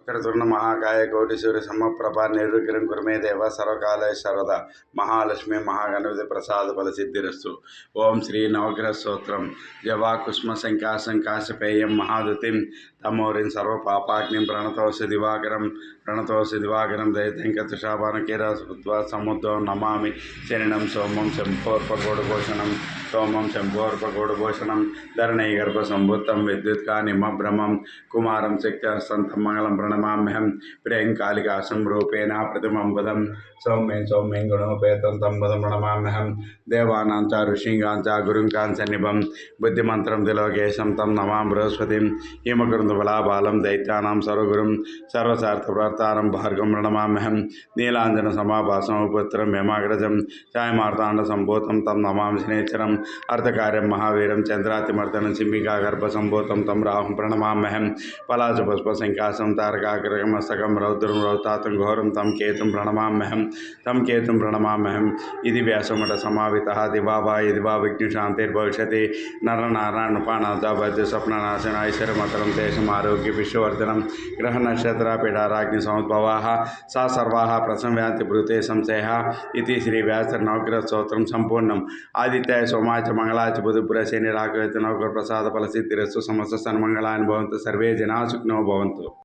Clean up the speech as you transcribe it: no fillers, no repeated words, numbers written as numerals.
వక్రతుర్ణ మహాకాయ కోటి సూర్య సమప్రభా నిర్విఘ్నం కుర్మే దేవ సర్వకాలే సర్వదా మహాలక్ష్మి మహాగణపతి ప్రసాద ఫల సిద్ధిరస్తు. ఓం శ్రీ నవగ్రహ స్తోత్రం. జవా కుష్మ సంకాశం కాశపేయం మహాదుతిం తమోరిం సర్వ పాపాగ్నిం ప్రణతోసి దివాకరం దైత్యంకతుషాపానకేరస్వత్వ సముద్రం నమామి శరణం సోమం శంభోర్పగోడభూషణం ధరణీ గర్భ సంభూతం విద్యుత్కానిమభ్రమం కుమారం శక్తిహస్తంతం మంగళం ప్రణమామ్యహం ప్రియంకాళికాశం రూపేణ ప్రతిమం పదం సౌమ్యం గుణోపేతం తం పదం ప్రణమామ్యహం దేవానాం చ ఋషీంగాం చ గురుంకాం సన్నిభం బుద్ధిమంత్రం దిలోకేశం తం నమాం బృహస్పతిం హిమకృందబలాబాలం దైత్యానాం సర్వగురుం సర్వసార్థప్రార్థానం భార్గం ప్రణమామ్యహం నీలాంజన సమాభాసం పుత్రం యమాగ్రజం ఛాయమార్తాండ సంభూతం తం నమామి శనేశ్వరం అర్థకార్యం మహావీరం చంద్రాతిమర్దనం సింహికా గర్భ సంభూతం తం రాహుం ప్రణమామ్యహం పలాచ పుష్ప సంకాసం తారకాగ్రమస్తకం రౌద్రం రౌతాతం ఘోరం తం కేతుం ప్రణమామ్యహం ఇది వ్యాసమఠ సమావితః దివాభా ఇదివా విఘ్నశాంతిర్భవిష్యతి నరనారాయణపానాథ స్వప్ననాశన ఐశ్వర్యమతరం తేషం ఆరోగ్య విశ్వవర్ధనం గ్రహ నక్షత్ర పీఠారాగ్ని సముద్భవాః సా సర్వాః ప్రసంవ్యాంతి బ్రూతే సంశయః ఇది శ్రీ వ్యాస నవగ్రహ స్తోత్రం సంపూర్ణం. ఆదిత్యాయ సోమాయ చ మంగళాయ చ బుధ శని రాఘవేంద్ర నవగ్రహ ప్రసాద ఫల సిద్ధిరస్తు. సమస్త సన్మంగళాని భవంతు. సర్వే జనా సుఖినో భవంతు.